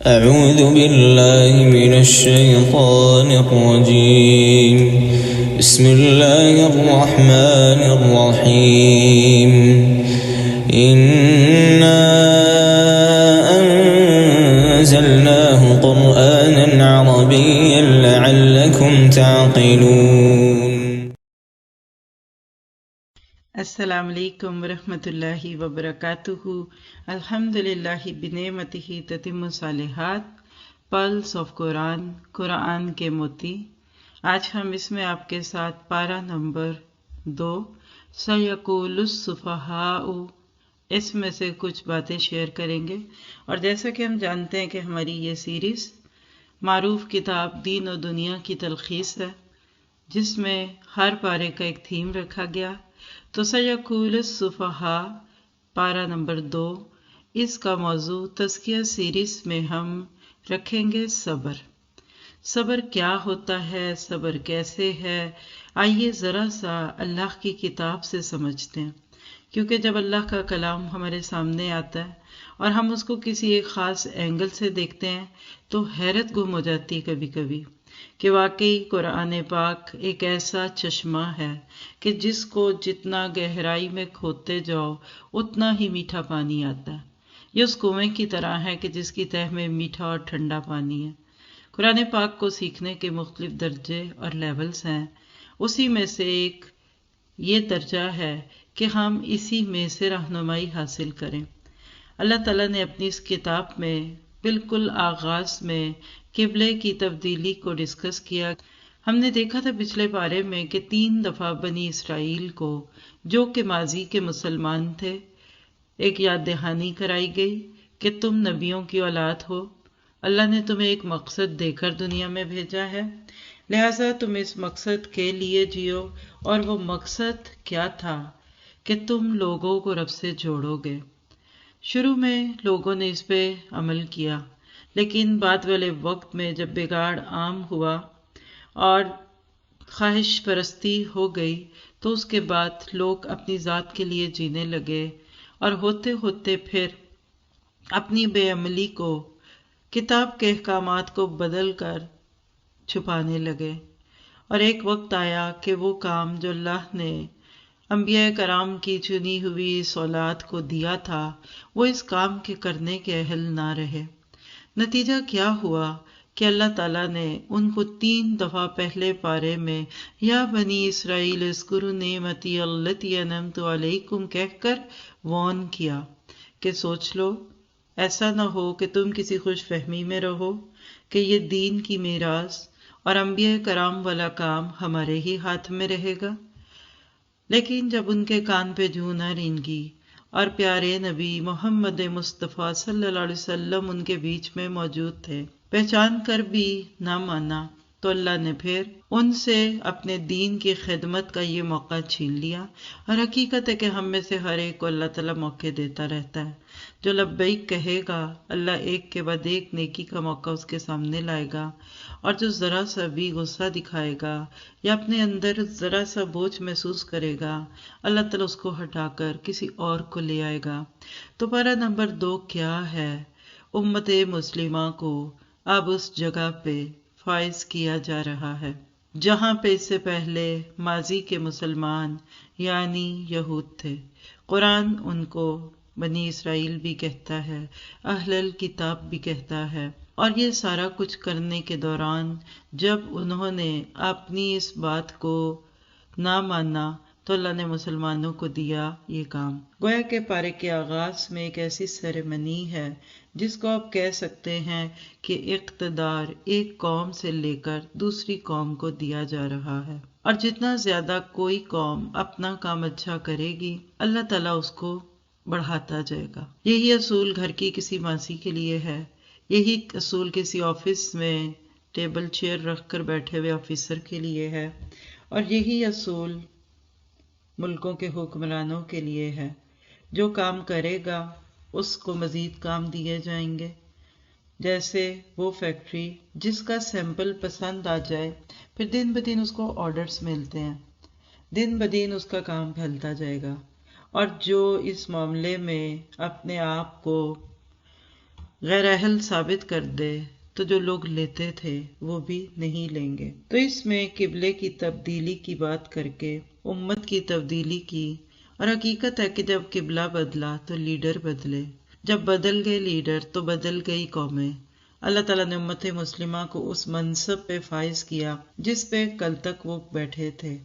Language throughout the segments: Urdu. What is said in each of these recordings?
أعوذ بالله من الشيطان الرجيم بسم الله الرحمن الرحيم إنا أنزلناه قرآنا عربيا لعلكم تعقلون. السلام علیکم ورحمۃ اللہ وبرکاتہ. الحمدللہ بنعمتہ تتم الصالحات. پلس آف قرآن، قرآن کے موتی. آج ہم اس میں آپ کے ساتھ پارہ نمبر 2 سیقول السفہاء اس میں سے کچھ باتیں شیئر کریں گے. اور جیسا کہ ہم جانتے ہیں کہ ہماری یہ سیریز معروف کتاب دین و دنیا کی تلخیص ہے، جس میں ہر پارے کا ایک تھیم رکھا گیا. تو سیقول السفہاء پارہ نمبر 2، اس کا موضوع تزکیہ سیریز میں ہم رکھیں گے صبر. صبر کیا ہوتا ہے، صبر کیسے ہے، آئیے ذرا سا اللہ کی کتاب سے سمجھتے ہیں. کیونکہ جب اللہ کا کلام ہمارے سامنے آتا ہے اور ہم اس کو کسی ایک خاص اینگل سے دیکھتے ہیں تو حیرت گم ہو جاتی ہے کبھی کبھی کہ واقعی قرآن پاک ایک ایسا چشمہ ہے کہ جس کو جتنا گہرائی میں کھودتے جاؤ اتنا ہی میٹھا پانی آتا ہے. یہ اس کنویں کی طرح ہے کہ جس کی تہہ میں میٹھا اور ٹھنڈا پانی ہے. قرآن پاک کو سیکھنے کے مختلف درجے اور لیولز ہیں. اسی میں سے ایک یہ درجہ ہے کہ ہم اسی میں سے رہنمائی حاصل کریں. اللہ تعالیٰ نے اپنی اس کتاب میں بالکل آغاز میں قبلے کی تبدیلی کو ڈسکس کیا. ہم نے دیکھا تھا پچھلے پارے میں کہ 3 دفعہ بنی اسرائیل کو جو کہ ماضی کے مسلمان تھے ایک یاد دہانی کرائی گئی کہ تم نبیوں کی اولاد ہو، اللہ نے تمہیں ایک مقصد دے کر دنیا میں بھیجا ہے، لہٰذا تم اس مقصد کے لیے جیو. اور وہ مقصد کیا تھا کہ تم لوگوں کو رب سے جوڑو گے. شروع میں لوگوں نے اس پہ عمل کیا، لیکن بعد والے وقت میں جب بگاڑ عام ہوا اور خواہش پرستی ہو گئی تو اس کے بعد لوگ اپنی ذات کے لیے جینے لگے اور ہوتے ہوتے پھر اپنی بے عملی کو کتاب کے احکامات کو بدل کر چھپانے لگے. اور ایک وقت آیا کہ وہ کام جو اللہ نے انبیاء کرام کی چنی ہوئی اس اولاد کو دیا تھا وہ اس کام کے کرنے کے اہل نہ رہے. نتیجہ کیا ہوا کہ اللہ تعالیٰ نے ان کو 3 دفعہ پہلے پارے میں یا بنی اسرائیل اذکروا نعمتی التی انعمت علیکم کہہ کر وارن کیا کہ سوچ لو، ایسا نہ ہو کہ تم کسی خوش فہمی میں رہو کہ یہ دین کی میراث اور انبیاء کرام والا کام ہمارے ہی ہاتھ میں رہے گا. لیکن جب ان کے کان پہ جوں نہ رینگی اور پیارے نبی محمد مصطفیٰ صلی اللہ علیہ وسلم ان کے بیچ میں موجود تھے، پہچان کر بھی نہ مانا، تو اللہ نے پھر ان سے اپنے دین کی خدمت کا یہ موقع چھین لیا. اور حقیقت ہے کہ ہم میں سے ہر ایک کو اللہ تعالیٰ موقع دیتا رہتا ہے. جو لبیک کہے گا اللہ ایک کے بعد ایک نیکی کا موقع اس کے سامنے لائے گا، اور جو ذرا سا بھی غصہ دکھائے گا یا اپنے اندر ذرا سا بوجھ محسوس کرے گا اللہ تعالیٰ اس کو ہٹا کر کسی اور کو لے آئے گا. تو پارہ نمبر 2 کیا ہے؟ امت مسلمہ کو اب اس جگہ پہ فائز کیا جا رہا ہے جہاں پہ اس سے پہلے ماضی کے مسلمان یعنی یہود تھے. قرآن ان کو بنی اسرائیل بھی کہتا ہے، اہل الکتاب بھی کہتا ہے. اور یہ سارا کچھ کرنے کے دوران جب انہوں نے اپنی اس بات کو نہ مانا تو اللہ نے مسلمانوں کو دیا یہ کام. گویا کہ پارے کے آغاز میں ایک ایسی سیریمنی ہے جس کو آپ کہہ سکتے ہیں کہ اقتدار ایک قوم سے لے کر دوسری قوم کو دیا جا رہا ہے. اور جتنا زیادہ کوئی قوم اپنا کام اچھا کرے گی اللہ تعالیٰ اس کو بڑھاتا جائے گا. یہی اصول گھر کی کسی ماسی کے لیے ہے، یہی اصول کسی آفس میں ٹیبل چیئر رکھ کر بیٹھے ہوئے آفیسر کے لیے ہے، اور یہی اصول ملکوں کے حکمرانوں کے لیے ہے. جو کام کرے گا اس کو مزید کام دیے جائیں گے. جیسے وہ فیکٹری جس کا سیمپل پسند آ جائے پھر دن بدن اس کو آرڈرز ملتے ہیں، دن بدن اس کا کام پھیلتا جائے گا. اور جو اس معاملے میں اپنے آپ کو غیر اہل ثابت کر دے تو جو لوگ لیتے تھے وہ بھی نہیں لیں گے۔ تو اس میں قبلے کی تبدیلی کی بات کر کے امت کی تبدیلی کی، اور حقیقت ہے کہ جب قبلہ بدلا تو لیڈر بدلے، جب بدل گئے لیڈر تو بدل گئی قومیں۔ اللہ تعالیٰ نے امت مسلمہ کو اس منصب پہ فائز کیا جس پہ کل تک وہ بیٹھے تھے،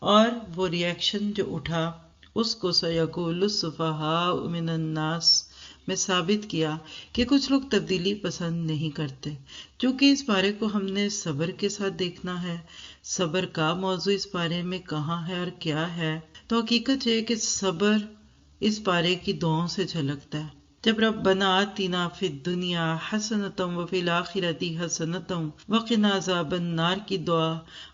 اور وہ ریئیکشن جو اٹھا اس کو سیقول السفہاء من الناس میں ثابت کیا کہ کچھ لوگ تبدیلی پسند نہیں کرتے۔ چونکہ اس بارے کو ہم نے صبر کے ساتھ دیکھنا ہے، صبر کا موضوع اس بارے میں کہاں ہے اور کیا ہے، تو حقیقت یہ ہے کہ صبر اس بارے کی دعاؤں سے جھلکتا ہے۔ جب ربنا آتنا فی الدنیا حسنۃ وفی الآخرۃ حسنۃ وقنا عذاب النار کی دعا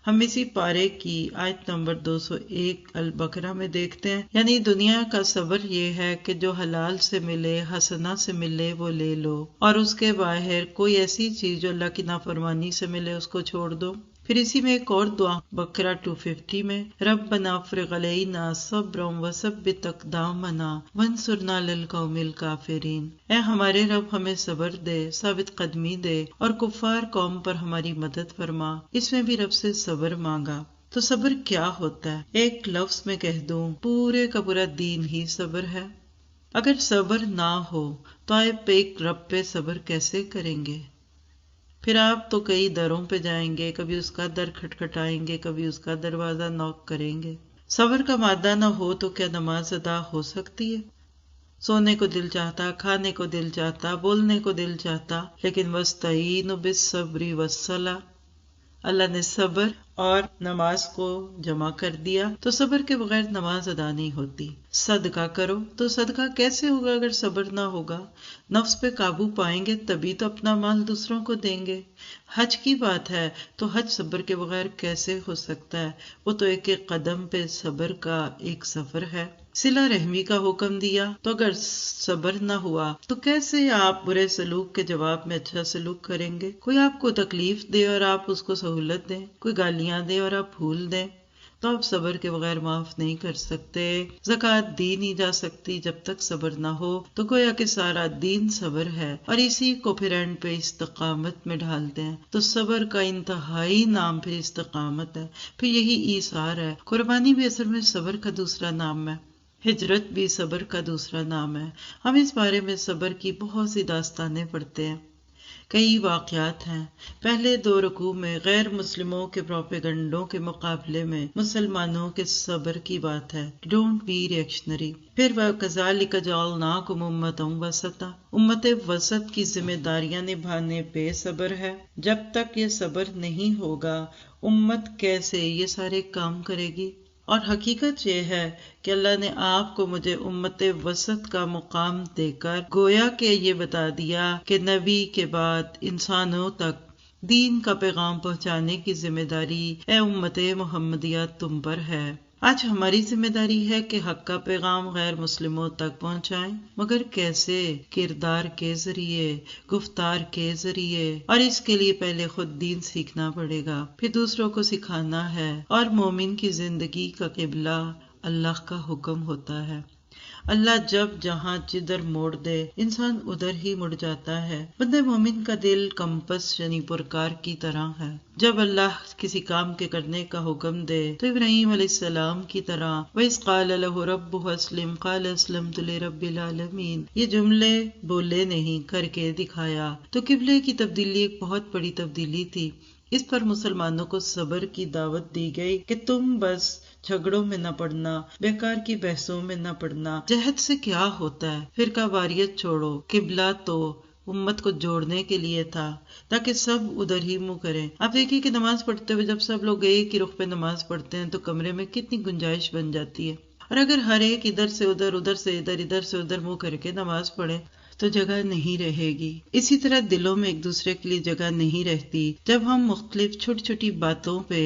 ہم اسی پارے کی آیت نمبر 201 البقرہ میں دیکھتے ہیں۔ یعنی دنیا کا صبر یہ ہے کہ جو حلال سے ملے، حسنہ سے ملے وہ لے لو، اور اس کے باہر کوئی ایسی چیز جو اللہ کی نافرمانی سے ملے اس کو چھوڑ دو۔ پھر اسی میں ایک اور دعا بقرہ 250 میں ربنا افرغ علینا صبرا وثبت اقدامنا وانصرنا علی القوم الکافرین، اے ہمارے رب ہمیں صبر دے، ثابت قدمی دے، اور کفار قوم پر ہماری مدد فرما۔ اس میں بھی رب سے صبر مانگا۔ تو صبر کیا ہوتا ہے؟ ایک لفظ میں کہہ دوں، پورے کا پورا دین ہی صبر ہے۔ اگر صبر نہ ہو تو آپ ایک رب پہ صبر کیسے کریں گے؟ پھر آپ تو کئی دروں پہ جائیں گے، کبھی اس کا در کھٹکھٹائیں گے، کبھی اس کا دروازہ نوک کریں گے۔ صبر کا مادہ نہ ہو تو کیا نماز ادا ہو سکتی ہے؟ سونے کو دل چاہتا، کھانے کو دل چاہتا، بولنے کو دل چاہتا، لیکن وَاسْتَعِینُوا بِالصَّبْرِ وَالصَّلَاةِ، اللہ نے صبر اور نماز کو جمع کر دیا، تو صبر کے بغیر نماز ادا نہیں ہوتی۔ صدقہ کرو، تو صدقہ کیسے ہوگا اگر صبر نہ ہوگا؟ نفس پہ قابو پائیں گے تبھی تو اپنا مال دوسروں کو دیں گے۔ حج کی بات ہے تو حج صبر کے بغیر کیسے ہو سکتا ہے؟ وہ تو ایک ایک قدم پہ صبر کا ایک سفر ہے۔ صلہ رحمی کا حکم دیا تو اگر صبر نہ ہوا تو کیسے آپ برے سلوک کے جواب میں اچھا سلوک کریں گے؟ کوئی آپ کو تکلیف دے اور آپ اس کو سہولت دیں، کوئی گالیاں دے اور آپ پھول دیں، تو آپ صبر کے بغیر معاف نہیں کر سکتے۔ زکوٰۃ دی نہیں جا سکتی جب تک صبر نہ ہو، تو گویا کہ سارا دین صبر ہے، اور اسی کو پھر اینڈ پہ استقامت میں ڈھالتے ہیں۔ تو صبر کا انتہائی نام پھر استقامت ہے، پھر یہی ایثار ہے۔ قربانی بھی اصل میں صبر کا دوسرا نام ہے، ہجرت بھی صبر کا دوسرا نام ہے۔ ہم اس بارے میں صبر کی بہت سی داستانیں پڑھتے ہیں، کئی واقعات ہیں۔ پہلے 2 رکوع میں غیر مسلموں کے پروپیگنڈوں کے مقابلے میں مسلمانوں کے صبر کی بات ہے، ڈونٹ بی ریئیکشنری۔ پھر وَكَذَلِكَ جَعَلْنَاكُمْ أُمَّةً وَسَطًا، امت وسط کی ذمہ داریاں نبھانے پہ صبر ہے۔ جب تک یہ صبر نہیں ہوگا، امت کیسے یہ سارے کام کرے گی؟ اور حقیقت یہ ہے کہ اللہ نے آپ کو مجھے امت وسط کا مقام دے کر گویا کہ یہ بتا دیا کہ نبی کے بعد انسانوں تک دین کا پیغام پہنچانے کی ذمہ داری اے امت محمدیہ تم پر ہے۔ آج ہماری ذمہ داری ہے کہ حق کا پیغام غیر مسلموں تک پہنچائیں، مگر کیسے؟ کردار کے ذریعے، گفتار کے ذریعے، اور اس کے لیے پہلے خود دین سیکھنا پڑے گا، پھر دوسروں کو سکھانا ہے۔ اور مومن کی زندگی کا قبلہ اللہ کا حکم ہوتا ہے۔ اللہ جب جہاں جدھر موڑ دے انسان ادھر ہی مڑ جاتا ہے۔ بندے مومن کا دل کمپس یعنی پرکار کی طرح ہے، جب اللہ کسی کام کے کرنے کا حکم دے تو ابراہیم علیہ السلام کی طرح وَإِذْ قَالَ لَهُ رَبُّهُ أَسْلِمْ قَالَ أَسْلَمْتُ لِرَبِّ الْعَالَمِينَ، یہ جملے بولے نہیں کر کے دکھایا۔ تو قبلے کی تبدیلی ایک بہت بڑی تبدیلی تھی، اس پر مسلمانوں کو صبر کی دعوت دی گئی کہ تم بس جھگڑوں میں نہ پڑنا، بیکار کی بحثوں میں نہ پڑنا۔ جہد سے کیا ہوتا ہے؟ فرقہ واریت چھوڑو، قبلہ تو امت کو جوڑنے کے لیے تھا تاکہ سب ادھر ہی منہ کریں۔ آپ دیکھیے کہ نماز پڑھتے ہوئے جب سب لوگ ایک ہی رخ پہ نماز پڑھتے ہیں تو کمرے میں کتنی گنجائش بن جاتی ہے، اور اگر ہر ایک ادھر سے ادھر، ادھر سے ادھر، ادھر سے ادھر منہ کر کے نماز پڑھے تو جگہ نہیں رہے گی۔ اسی طرح دلوں میں ایک دوسرے کے لیے جگہ نہیں رہتی جب ہم مختلف چھوٹی چھوٹی باتوں پہ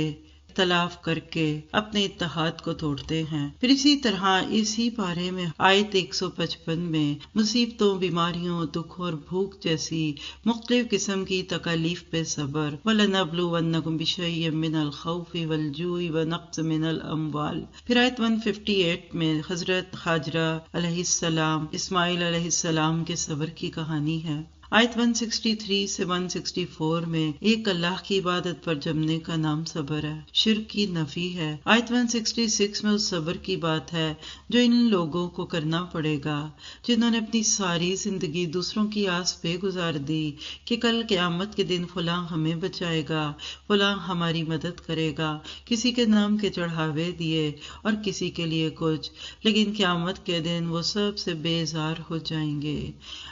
اختلاف کر کے اپنے اتحاد کو توڑتے ہیں۔ پھر اسی طرح اسی پارے میں آیت 155 میں مصیبتوں، بیماریوں، دکھ اور بھوک جیسی مختلف قسم کی تکالیف پہ صبر، وَلَنَبْلُوَنَّكُمْ بِشَيْءٍ مِّنَ الْخَوْفِ وَالْجُوعِ وَنَقْصٍ مِّنَ الْأَمْوَالِ۔ پھر آیت 158 میں حضرت ہاجرہ علیہ السلام، اسماعیل علیہ السلام کے صبر کی کہانی ہے۔ آیت 163 سے 164 میں ایک اللہ کی عبادت پر جمنے کا نام صبر ہے، شرک کی نفی ہے۔ آیت 166 میں اس صبر کی بات ہے جو ان لوگوں کو کرنا پڑے گا جنہوں نے اپنی ساری زندگی دوسروں کی آس پہ گزار دی کہ کل قیامت کے دن فلاں ہمیں بچائے گا، فلاں ہماری مدد کرے گا، کسی کے نام کے چڑھاوے دیے اور کسی کے لیے کچھ، لیکن قیامت کے دن وہ سب سے بیزار ہو جائیں گے۔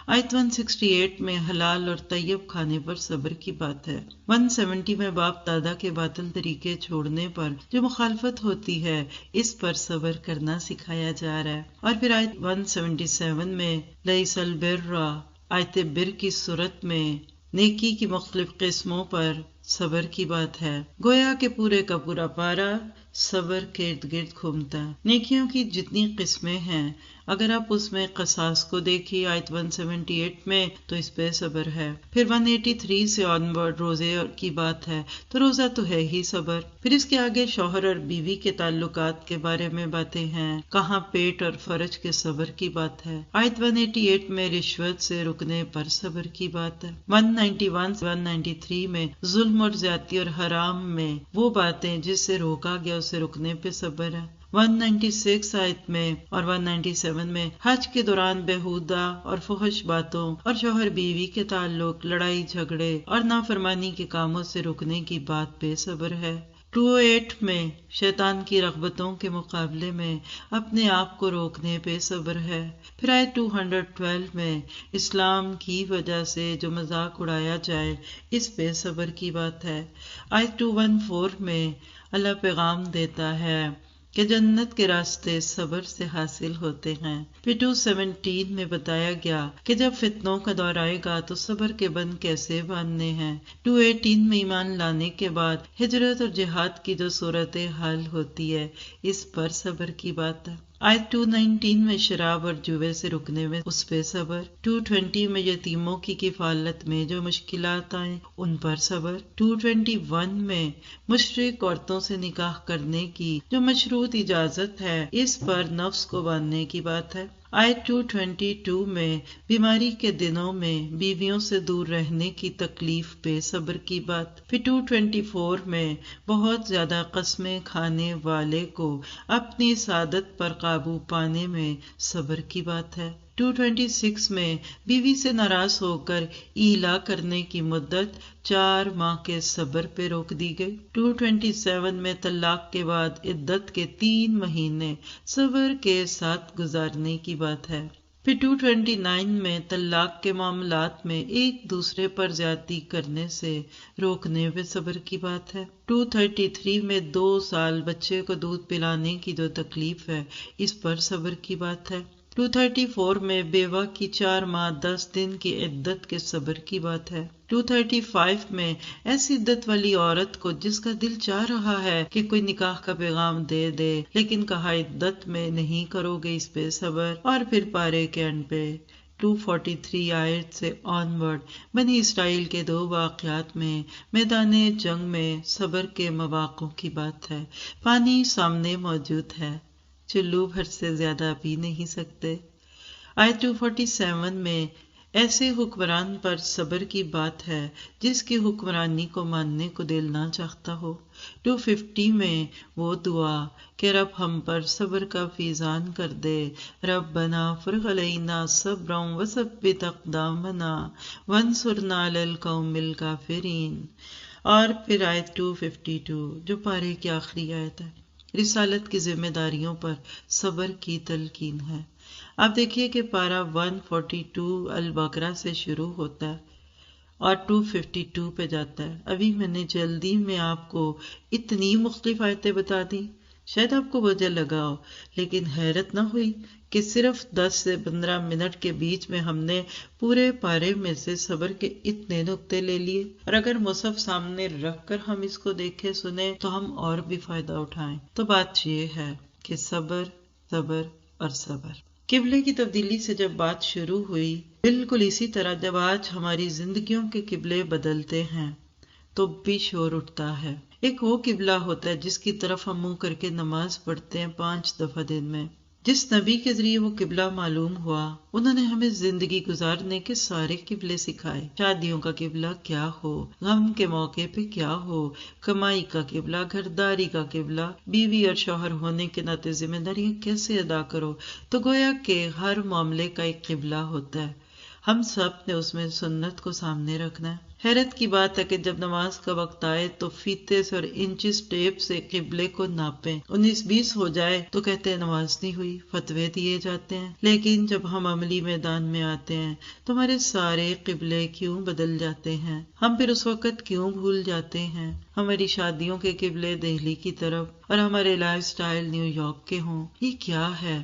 آیت 168 میں حلال اور طیب کھانے پر صبر کی بات ہے۔ 170 میں باپ دادا کے باطل طریقے چھوڑنے پر جو مخالفت ہوتی ہے اس پر صبر کرنا سکھایا جا رہا ہے۔ اور پھر آیت 177 میں لیس البر، آیت بر کی صورت میں نیکی کی مختلف قسموں پر صبر کی بات ہے، گویا کہ پورے کا پورا پارا صبر کے ارد گرد گھومتا ہے۔ نیکیوں کی جتنی قسمیں ہیں اگر آپ اس میں قصاص کو دیکھیے آیت 178 میں تو اس پہ صبر ہے۔ پھر 183 سے آنورڈ روزے کی بات ہے تو روزہ تو ہے ہی صبر۔ پھر اس کے آگے شوہر اور بیوی کے تعلقات کے بارے میں باتیں ہیں، کہاں پیٹ اور فرج کے صبر کی بات ہے۔ آیت 188 میں رشوت سے رکنے پر صبر کی بات ہے۔ 191 سے 193 میں ظلم اور زیادتی اور حرام میں وہ باتیں جس سے روکا گیا اسے رکنے پہ صبر ہے۔ 196 آیت میں اور 197 میں حج کے دوران بےہودہ اور فحش باتوں اور شوہر بیوی کے تعلق، لڑائی جھگڑے اور نافرمانی کے کاموں سے رکنے کی بات پہ صبر ہے۔ 208 میں شیطان کی رغبتوں کے مقابلے میں اپنے آپ کو روکنے پہ صبر ہے۔ پھر آیت 212 میں اسلام کی وجہ سے جو مذاق اڑایا جائے اس پہ صبر کی بات ہے۔ آیت 214 میں اللہ پیغام دیتا ہے کہ جنت کے راستے صبر سے حاصل ہوتے ہیں۔ پھر 217 میں بتایا گیا کہ جب فتنوں کا دور آئے گا تو صبر کے بند کیسے باندھنے ہیں۔ 218 میں ایمان لانے کے بعد ہجرت اور جہاد کی جو صورت حال ہوتی ہے اس پر صبر کی بات ہے۔ آیت 219 میں شراب اور جوے سے رکنے میں اس پہ صبر۔ 220 میں یتیموں کی کفالت میں جو مشکلات آئیں ان پر صبر۔ 221 میں مشرک عورتوں سے نکاح کرنے کی جو مشروط اجازت ہے اس پر نفس کو باندھنے کی بات ہے۔ آیت 222 میں بیماری کے دنوں میں بیویوں سے دور رہنے کی تکلیف پہ صبر کی بات۔ پھر 224 میں بہت زیادہ قسمیں کھانے والے کو اپنی سعادت پر قابو پانے میں صبر کی بات ہے۔ 226 میں بیوی سے ناراض ہو کر ایلا کرنے کی مدت 4 ماہ کے صبر پہ روک دی گئی۔ 227 میں طلاق کے بعد عدت کے 3 مہینے صبر کے ساتھ گزارنے کی بات ہے۔ پھر 229 میں طلاق کے معاملات میں ایک دوسرے پر زیادتی کرنے سے روکنے پہ صبر کی بات ہے۔ 233 میں 2 سال بچے کو دودھ پلانے کی جو تکلیف ہے اس پر صبر کی بات ہے۔ 234 میں بیوہ کی 4 ماہ 10 دن کی عدت کے صبر کی بات ہے۔ 235 میں ایسی عدت والی عورت کو جس کا دل چاہ رہا ہے کہ کوئی نکاح کا پیغام دے دے لیکن کہا عدت میں نہیں کرو گے اس پہ صبر۔ اور پھر پارے کے اینڈ پہ 243 آیت سے آنورڈ بنی اسرائیل کے 2 واقعات میں میدان جنگ میں صبر کے مواقع کی بات ہے۔ پانی سامنے موجود ہے، چلو بھر سے زیادہ پی نہیں سکتے۔ آیت 247 میں ایسے حکمران پر صبر کی بات ہے جس کی حکمرانی کو ماننے کو دل نہ چاہتا ہو۔ 250 میں وہ دعا کہ رب ہم پر صبر کا فیضان کر دے، ربنا افرغ علینا صبرا وثبت اقدامنا وانصرنا علی القوم الکافرین۔ اور پھر آیت 252 جو پارے کی آخری آیت ہے، رسالت کی ذمہ داریوں پر صبر کی تلقین ہے۔ آپ دیکھیے کہ پارہ 142 البقرہ سے شروع ہوتا ہے اور 252 پہ جاتا ہے۔ ابھی میں نے جلدی میں آپ کو اتنی مختلف آیتیں بتا دی، شاید آپ کو بوجھل لگا ہو، لیکن حیرت نہ ہوئی کہ صرف 10 سے 15 منٹ کے بیچ میں ہم نے پورے پارے میں سے صبر کے اتنے نقطے لے لیے، اور اگر مصحف سامنے رکھ کر ہم اس کو دیکھیں سنیں تو ہم اور بھی فائدہ اٹھائیں۔ تو بات یہ ہے کہ صبر صبر اور صبر۔ قبلے کی تبدیلی سے جب بات شروع ہوئی، بالکل اسی طرح جب آج ہماری زندگیوں کے قبلے بدلتے ہیں تو بھی شور اٹھتا ہے۔ ایک وہ قبلہ ہوتا ہے جس کی طرف ہم منہ کر کے نماز پڑھتے ہیں 5 دفعہ دن میں، جس نبی کے ذریعے وہ قبلہ معلوم ہوا انہوں نے ہمیں زندگی گزارنے کے سارے قبلے سکھائے۔ شادیوں کا قبلہ کیا ہو، غم کے موقع پہ کیا ہو، کمائی کا قبلہ، گھرداری کا قبلہ، بیوی اور شوہر ہونے کے ناطے ذمہ داریاں کیسے ادا کرو، تو گویا کہ ہر معاملے کا ایک قبلہ ہوتا ہے۔ ہم سب نے اس میں سنت کو سامنے رکھنا ہے۔ حیرت کی بات ہے کہ جب نماز کا وقت آئے تو فیتے سے اور انچز ٹیپ سے قبلے کو ناپیں، 19-20 ہو جائے تو کہتے ہیں نماز نہیں ہوئی، فتوے دیے جاتے ہیں۔ لیکن جب ہم عملی میدان میں آتے ہیں تو ہمارے سارے قبلے کیوں بدل جاتے ہیں؟ ہم پھر اس وقت کیوں بھول جاتے ہیں؟ ہماری شادیوں کے قبلے دہلی کی طرف اور ہمارے لائف سٹائل نیو یارک کے ہوں، یہ کیا ہے؟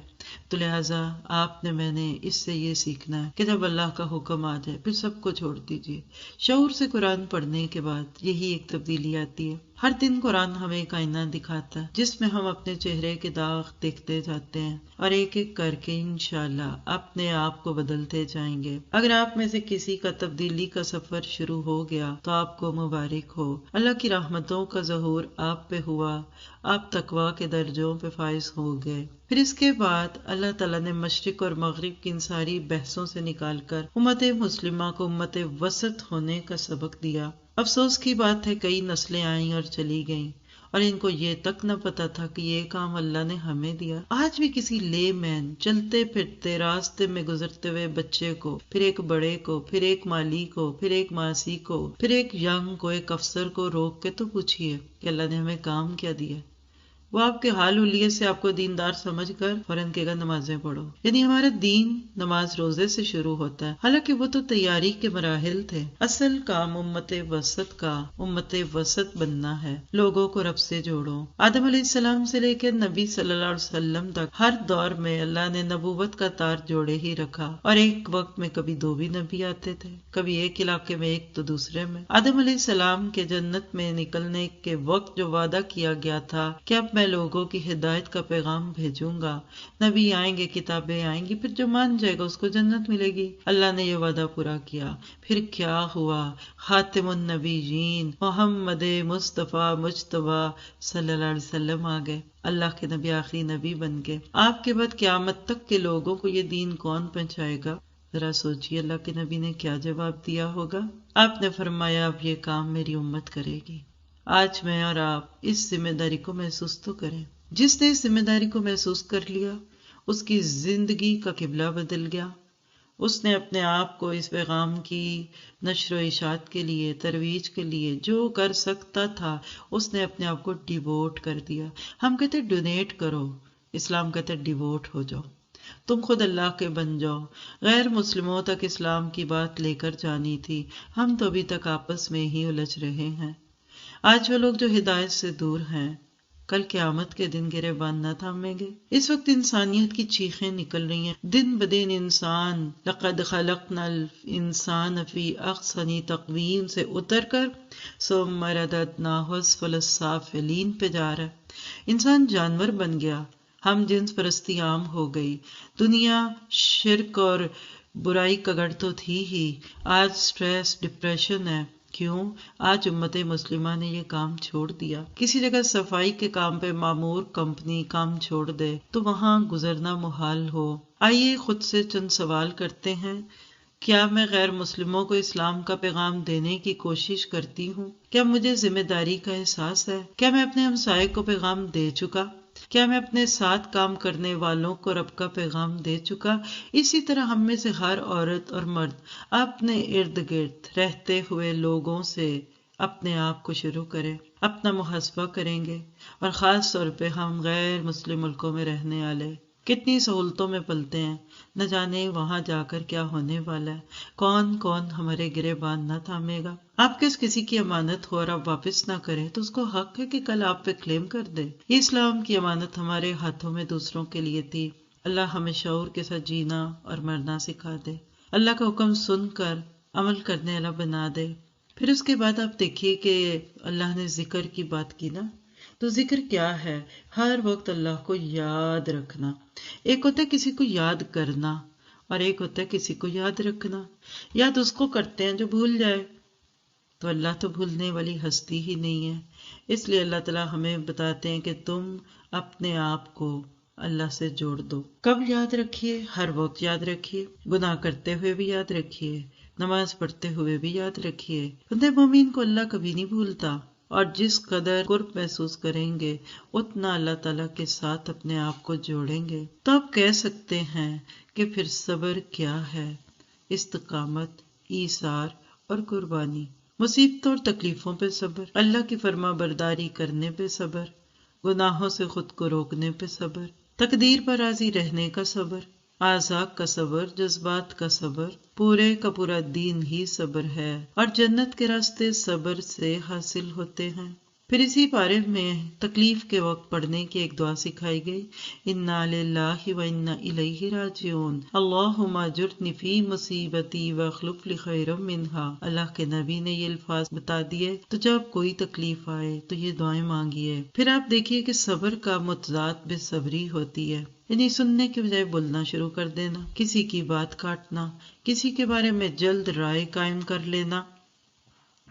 تو لہٰذا آپ نے میں نے اس سے یہ سیکھنا ہے کہ جب اللہ کا حکم آ جائے پھر سب کو چھوڑ دیجیے۔ شعور سے قرآن پڑھنے کے بعد یہی ایک تبدیلی آتی ہے۔ ہر دن قرآن ہمیں ایک آئینہ دکھاتا ہے جس میں ہم اپنے چہرے کے داغ دیکھتے جاتے ہیں اور ایک ایک کر کے انشاءاللہ اپنے آپ کو بدلتے جائیں گے۔ اگر آپ میں سے کسی کا تبدیلی کا سفر شروع ہو گیا تو آپ کو مبارک ہو۔ اللہ کی رحمتوں کا ظہور آپ پہ ہوا، آپ تقویٰ کے درجوں پہ فائز ہو گئے۔ پھر اس کے بعد اللہ تعالیٰ نے مشرق اور مغرب کی ان ساری بحثوں سے نکال کر امت مسلمہ کو امت وسط ہونے کا سبق دیا۔ افسوس کی بات ہے کئی نسلیں آئیں اور چلی گئیں اور ان کو یہ تک نہ پتا تھا کہ یہ کام اللہ نے ہمیں دیا۔ آج بھی کسی لے مین چلتے پھرتے راستے میں گزرتے ہوئے بچے کو، پھر ایک بڑے کو، پھر ایک مالی کو، پھر ایک ماسی کو، پھر ایک ینگ کو، ایک افسر کو روک کے تو پوچھئے کہ اللہ نے ہمیں کام کیا دیا۔ وہ آپ کے حال حلیت سے آپ کو دیندار سمجھ کر فوراً کہے گا نمازیں پڑھو۔ یعنی ہمارا دین نماز روزے سے شروع ہوتا ہے، حالانکہ وہ تو تیاری کے مراحل تھے۔ اصل کام امت وسط بننا ہے، لوگوں کو رب سے جوڑو۔ آدم علیہ السلام سے لے کے نبی صلی اللہ علیہ وسلم تک ہر دور میں اللہ نے نبوت کا تار جوڑے ہی رکھا، اور ایک وقت میں کبھی 2 بھی نبی آتے تھے، کبھی ایک علاقے میں ایک تو دوسرے میں۔ آدم علیہ السلام کے جنت میں نکلنے کے وقت جو وعدہ کیا گیا تھا کہ اب میں لوگوں کی ہدایت کا پیغام بھیجوں گا، نبی آئیں گے، کتابیں آئیں گی، پھر جو مان جائے گا اس کو جنت ملے گی۔ اللہ نے یہ وعدہ پورا کیا۔ پھر کیا ہوا؟ خاتم النبیین محمد مصطفیٰ مجتبیٰ صلی اللہ علیہ وسلم آ گئے، اللہ کے نبی آخری نبی بن گئے۔ آپ کے بعد قیامت تک کے لوگوں کو یہ دین کون پہنچائے گا؟ ذرا سوچیے اللہ کے نبی نے کیا جواب دیا ہوگا۔ آپ نے فرمایا اب یہ کام میری امت کرے گی۔ آج میں اور آپ اس ذمہ داری کو محسوس تو کریں۔ جس نے اس ذمہ داری کو محسوس کر لیا اس کی زندگی کا قبلہ بدل گیا۔ اس نے اپنے آپ کو اس پیغام کی نشر و اشاعت کے لیے، ترویج کے لیے جو کر سکتا تھا اس نے اپنے آپ کو ڈیووٹ کر دیا۔ ہم کہتے ڈونیٹ کرو، اسلام کہتے ڈیووٹ ہو جاؤ، تم خود اللہ کے بن جاؤ۔ غیر مسلموں تک اسلام کی بات لے کر جانی تھی، ہم تو ابھی تک آپس میں ہی الجھ رہے ہیں۔ آج وہ لوگ جو ہدایت سے دور ہیں کل قیامت کے دن گریبان نہ تھامیں گے۔ اس وقت انسانیت کی چیخیں نکل رہی ہیں، دن بدن انسان لقد خلقنا الانسان فی احسن تقویم سے اتر کر ثم رددناہ اسفل السافلین پہ جا رہا ہے۔ انسان جانور بن گیا، ہم جنس پرستی عام ہو گئی، دنیا شرک اور برائی کا گڑھ تو تھی ہی، آج سٹریس ڈپریشن ہے۔ کیوں؟ آج امت مسلمہ نے یہ کام چھوڑ دیا۔ کسی جگہ صفائی کے کام پہ معمور کمپنی کام چھوڑ دے تو وہاں گزرنا محال ہو۔ آئیے خود سے چند سوال کرتے ہیں، کیا میں غیر مسلموں کو اسلام کا پیغام دینے کی کوشش کرتی ہوں؟ کیا مجھے ذمہ داری کا احساس ہے؟ کیا میں اپنے ہمسائے کو پیغام دے چکا؟ کیا میں اپنے ساتھ کام کرنے والوں کو رب کا پیغام دے چکا؟ اسی طرح ہم میں سے ہر عورت اور مرد اپنے ارد گرد رہتے ہوئے لوگوں سے اپنے آپ کو شروع کریں، اپنا محاسبہ کریں گے، اور خاص طور پہ ہم غیر مسلم ملکوں میں رہنے والے کتنی سہولتوں میں پلتے ہیں، نہ جانے وہاں جا کر کیا ہونے والا ہے، کون کون ہمارے گریبان نہ تھامے گا۔ آپ کسی کی امانت ہو اور آپ واپس نہ کریں تو اس کو حق ہے کہ کل آپ پہ کلیم کر دے۔ یہ اسلام کی امانت ہمارے ہاتھوں میں دوسروں کے لیے تھی۔ اللہ ہمیں شعور کے ساتھ جینا اور مرنا سکھا دے، اللہ کا حکم سن کر عمل کرنے والا بنا دے۔ پھر اس کے بعد آپ دیکھیے کہ اللہ نے ذکر کی بات کی نا، تو ذکر کیا ہے؟ ہر وقت اللہ کو یاد رکھنا۔ ایک ہوتا ہے کسی کو یاد کرنا اور ایک ہوتا ہے کسی کو یاد رکھنا۔ یاد اس کو کرتے ہیں جو بھول جائے، تو اللہ تو بھولنے والی ہستی ہی نہیں ہے۔ اس لیے اللہ تعالیٰ ہمیں بتاتے ہیں کہ تم اپنے آپ کو اللہ سے جوڑ دو۔ کب یاد رکھیے؟ ہر وقت یاد رکھیے، گناہ کرتے ہوئے بھی یاد رکھیے، نماز پڑھتے ہوئے بھی یاد رکھیے۔ بندے مومن کو اللہ کبھی نہیں بھولتا، اور جس قدر قرب محسوس کریں گے اتنا اللہ تعالیٰ کے ساتھ اپنے آپ کو جوڑیں گے۔ تو آپ کہہ سکتے ہیں کہ پھر صبر کیا ہے؟ استقامت، ایثار اور قربانی، مصیبتوں اور تکلیفوں پہ صبر، اللہ کی فرما برداری کرنے پہ صبر، گناہوں سے خود کو روکنے پہ صبر، تقدیر پر راضی رہنے کا صبر، اعضاء کا صبر، جذبات کا صبر، پورے کا پورا دین ہی صبر ہے، اور جنت کے راستے صبر سے حاصل ہوتے ہیں۔ پھر اسی پارے میں تکلیف کے وقت پڑھنے کی ایک دعا سکھائی گئی، انا للہ و انا الیہ راجعون، اللہم اجرنی فی مصیبتی واخلف لی خیرا منہا۔ اللہ کے نبی نے یہ الفاظ بتا دیے، تو جب کوئی تکلیف آئے تو یہ دعائیں مانگیے۔ پھر آپ دیکھیے کہ صبر کا متضاد بے صبری ہوتی ہے، یعنی سننے کے بجائے بولنا شروع کر دینا، کسی کی بات کاٹنا، کسی کے بارے میں جلد رائے قائم کر لینا،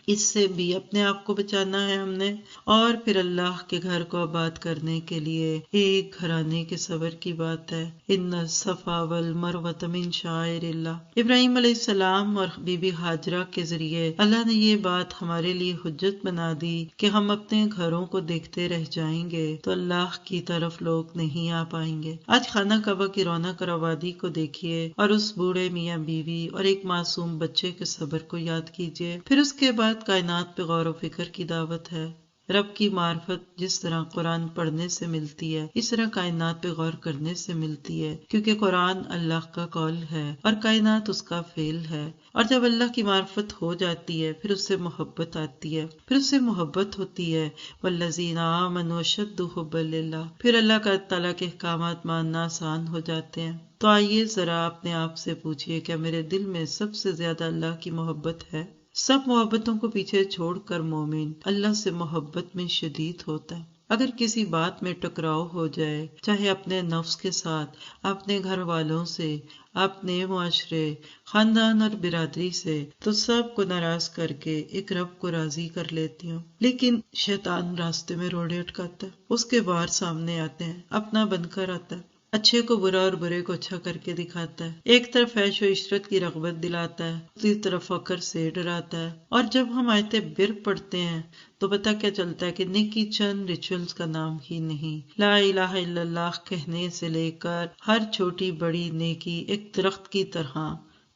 اس سے بھی اپنے آپ کو بچانا ہے ہم نے۔ اور پھر اللہ کے گھر کو آباد کرنے کے لیے ایک گھرانے کے صبر کی بات ہے، ان الصفا والمروۃ من شعائر اللہ۔ ابراہیم علیہ السلام اور بی بی ہاجرہ کے ذریعے اللہ نے یہ بات ہمارے لیے حجت بنا دی کہ ہم اپنے گھروں کو دیکھتے رہ جائیں گے تو اللہ کی طرف لوگ نہیں آ پائیں گے۔ آج خانہ کعبہ کی رونق اور آبادی کو دیکھیے، اور اس بوڑھے میاں بیوی اور ایک معصوم بچے کے صبر کو یاد کیجیے۔ پھر اس کے بعد کائنات پہ غور و فکر کی دعوت ہے۔ رب کی معرفت جس طرح قرآن پڑھنے سے ملتی ہے، اس طرح کائنات پہ غور کرنے سے ملتی ہے، کیونکہ قرآن اللہ کا قول ہے اور کائنات اس کا فعل ہے۔ اور جب اللہ کی معرفت ہو جاتی ہے پھر اس سے محبت آتی ہے، پھر اس سے محبت ہوتی ہے، والذین آمنوا اشد حبا للہ، پھر اللہ کا تعالیٰ کے احکامات ماننا آسان ہو جاتے ہیں۔ تو آئیے ذرا اپنے آپ سے پوچھئے، کیا میرے دل میں سب سے زیادہ اللہ کی محبت ہے؟ سب محبتوں کو پیچھے چھوڑ کر مومن اللہ سے محبت میں شدید ہوتا ہے۔ اگر کسی بات میں ٹکراؤ ہو جائے، چاہے اپنے نفس کے ساتھ، اپنے گھر والوں سے، اپنے معاشرے، خاندان اور برادری سے، تو سب کو ناراض کر کے ایک رب کو راضی کر لیتی ہوں۔ لیکن شیطان راستے میں روڑے اٹکاتا ہے، اس کے وار سامنے آتے ہیں، اپنا بن کر آتا ہے، اچھے کو برا اور برے کو اچھا کر کے دکھاتا ہے، ایک طرف عیش و عشرت کی رغبت دلاتا ہے، دوسری طرف فقر سے ڈراتا ہے۔ اور جب ہم آیتیں بر پڑھتے ہیں تو پتہ کیا چلتا ہے کہ نیکی چند ریچولز کا نام ہی نہیں۔ لا الہ الا اللہ کہنے سے لے کر ہر چھوٹی بڑی نیکی ایک درخت کی طرح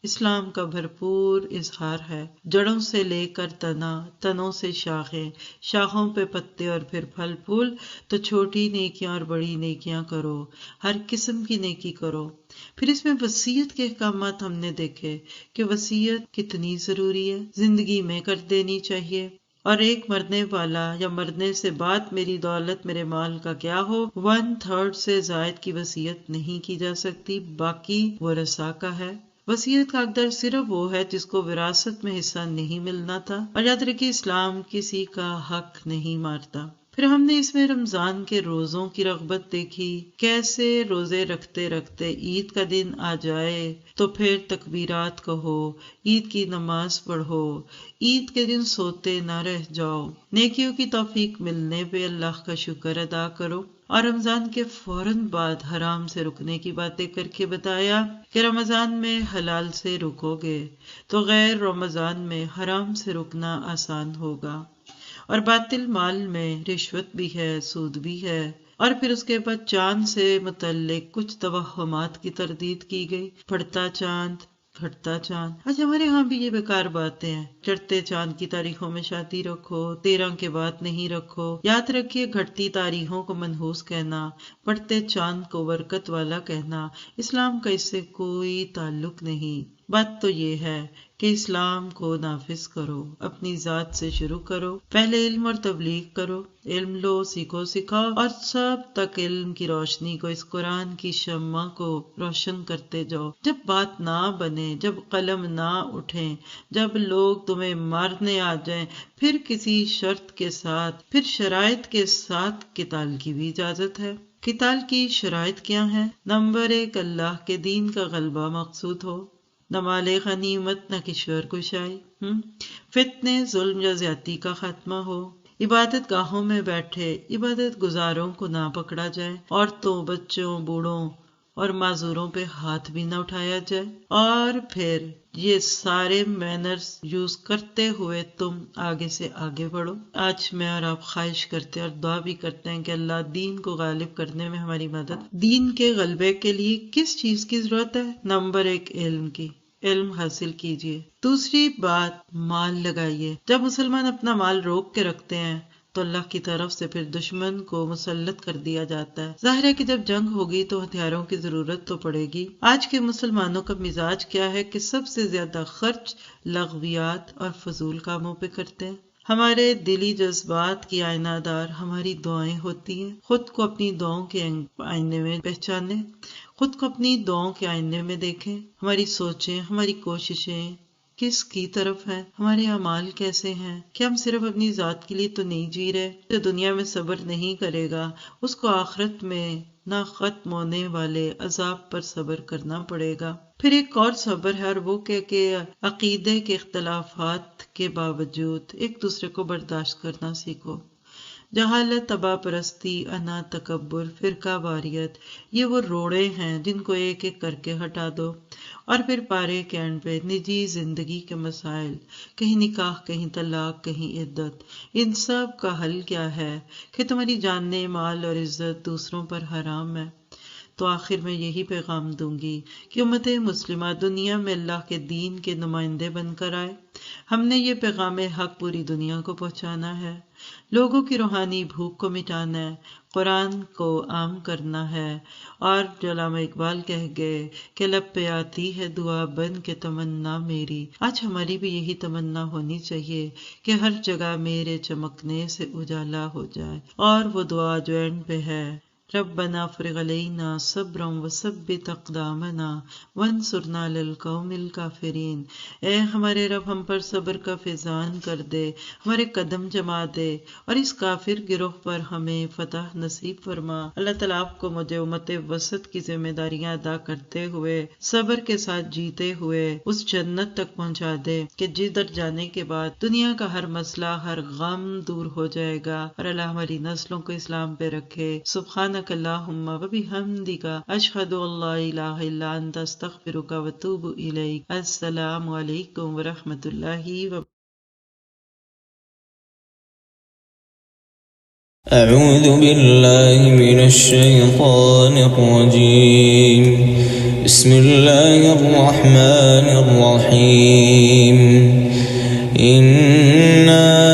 اسلام کا بھرپور اظہار ہے، جڑوں سے لے کر تنا، تنوں سے شاخیں، شاخوں پہ پتے اور پھر پھل پھول۔ تو چھوٹی نیکیاں اور بڑی نیکیاں کرو، ہر قسم کی نیکی کرو۔ پھر اس میں وصیت کے احکامات ہم نے دیکھے کہ وصیت کتنی ضروری ہے، زندگی میں کر دینی چاہیے۔ اور ایک مرنے والا یا مرنے سے بعد میری دولت میرے مال کا کیا ہو، 1/3 سے زائد کی وصیت نہیں کی جا سکتی، باقی ورثاء کا ہے۔ وصیت کا حقدار صرف وہ ہے جس کو وراثت میں حصہ نہیں ملنا تھا، اور یاد رکھیے اسلام کسی کا حق نہیں مارتا۔ پھر ہم نے اس میں رمضان کے روزوں کی رغبت دیکھی، کیسے روزے رکھتے رکھتے عید کا دن آ جائے تو پھر تکبیرات کہو، عید کی نماز پڑھو، عید کے دن سوتے نہ رہ جاؤ، نیکیوں کی توفیق ملنے پہ اللہ کا شکر ادا کرو۔ اور رمضان کے فوراً بعد حرام سے رکنے کی باتیں کر کے بتایا کہ رمضان میں حلال سے رکو گے تو غیر رمضان میں حرام سے رکنا آسان ہوگا۔ اور باطل مال میں رشوت بھی ہے، سود بھی ہے۔ اور پھر اس کے بعد چاند سے متعلق کچھ توہمات کی تردید کی گئی، پڑتا چاند، گھٹتا چاند۔ آج ہمارے ہاں بھی یہ بیکار باتیں ہیں، چڑھتے چاند کی تاریخوں میں شادی رکھو، 13 کے بعد نہیں رکھو۔ یاد رکھیے گھٹتی تاریخوں کو منحوس کہنا، پڑھتے چاند کو برکت والا کہنا، اسلام کا اس سے کوئی تعلق نہیں۔ بات تو یہ ہے کہ اسلام کو نافذ کرو، اپنی ذات سے شروع کرو، پہلے علم اور تبلیغ کرو، علم لو، سیکھو، سکھاؤ، اور سب تک علم کی روشنی کو، اس قرآن کی شمع کو روشن کرتے جاؤ۔ جب بات نہ بنے، جب قلم نہ اٹھیں، جب لوگ تمہیں مارنے آ جائیں، پھر کسی شرط کے ساتھ، پھر شرائط کے ساتھ قتال کی بھی اجازت ہے۔ قتال کی شرائط کیا ہیں؟ نمبر 1، اللہ کے دین کا غلبہ مقصود ہو، نہ مال غنیمت نہ کشور کشائی، فتنے، ظلم یا زیادتی کا خاتمہ ہو، عبادت گاہوں میں بیٹھے عبادت گزاروں کو نہ پکڑا جائے، عورتوں، بچوں، بوڑھوں اور معذوروں پہ ہاتھ بھی نہ اٹھایا جائے، اور پھر یہ سارے مینرز یوز کرتے ہوئے تم آگے سے آگے بڑھو۔ آج میں اور آپ خواہش کرتے اور دعا بھی کرتے ہیں کہ اللہ دین کو غالب کرنے میں ہماری مدد۔ دین کے غلبے کے لیے کس چیز کی ضرورت ہے؟ نمبر 1 علم کی، علم حاصل کیجیے۔ دوسری بات، مال لگائیے۔ جب مسلمان اپنا مال روک کے رکھتے ہیں تو اللہ کی طرف سے پھر دشمن کو مسلط کر دیا جاتا ہے۔ ظاہر ہے کہ جب جنگ ہوگی تو ہتھیاروں کی ضرورت تو پڑے گی۔ آج کے مسلمانوں کا مزاج کیا ہے کہ سب سے زیادہ خرچ لغویات اور فضول کاموں پہ کرتے ہیں۔ ہمارے دلی جذبات کی آئینہ دار ہماری دعائیں ہوتی ہیں۔ خود کو اپنی دعاؤں کے آئینے میں پہچانیں، خود کو اپنی دعاؤں کے آئینے میں دیکھیں۔ ہماری سوچیں، ہماری کوششیں کس کی طرف ہیں؟ ہمارے اعمال کیسے ہیں؟ کہ ہم صرف اپنی ذات کے لیے تو نہیں جی رہے؟ جو دنیا میں صبر نہیں کرے گا اس کو آخرت میں نہ ختم ہونے والے عذاب پر صبر کرنا پڑے گا۔ پھر ایک اور صبر ہے، اور وہ کہ عقیدے کے اختلافات کے باوجود ایک دوسرے کو برداشت کرنا سیکھو۔ جہالت، تباہ پرستی، انا، تکبر، فرقہ واریت، یہ وہ روڑے ہیں جن کو ایک ایک کر کے ہٹا دو۔ اور پھر پارے کے اینڈ پہ نجی زندگی کے مسائل، کہیں نکاح، کہیں طلاق، کہیں عدت، ان سب کا حل کیا ہے کہ تمہاری جانیں، مال اور عزت دوسروں پر حرام ہے۔ تو آخر میں یہی پیغام دوں گی کہ امت مسلمہ دنیا میں اللہ کے دین کے نمائندے بن کر آئے۔ ہم نے یہ پیغام حق پوری دنیا کو پہنچانا ہے، لوگوں کی روحانی بھوک کو مٹانا ہے، قرآن کو عام کرنا ہے، اور جو علامہ اقبال کہہ گئے کہ لب پہ آتی ہے دعا بن کے تمنا میری، آج ہماری بھی یہی تمنا ہونی چاہیے کہ ہر جگہ میرے چمکنے سے اجالا ہو جائے۔ اور وہ دعا جو اینڈ پہ ہے، ربنا افرغ علینا صبرا وثبت اقدامنا وانصرنا علی القوم الکافرین، اے ہمارے رب ہم پر صبر کا فیضان کر دے، ہمارے قدم جما دے، اور اس کافر گروہ پر ہمیں فتح نصیب فرما۔ اللہ تعالیٰ آپ کو مجھے امت وسط کی ذمہ داریاں ادا کرتے ہوئے صبر کے ساتھ جیتے ہوئے اس جنت تک پہنچا دے کہ جدھر جانے کے بعد دنیا کا ہر مسئلہ، ہر غم دور ہو جائے گا، اور اللہ ہماری نسلوں کو اسلام پہ رکھے۔ سبحانک اللہم و بحمدک، اشہد ان لا الہ الا انت، استغفرک و اتوب الیک۔ السلام علیکم ورحمۃ اللہ وبرکاتہ۔ أعوذ بالله من الشيطان الرجيم. بسم الله الرحمن الرحيم. إنا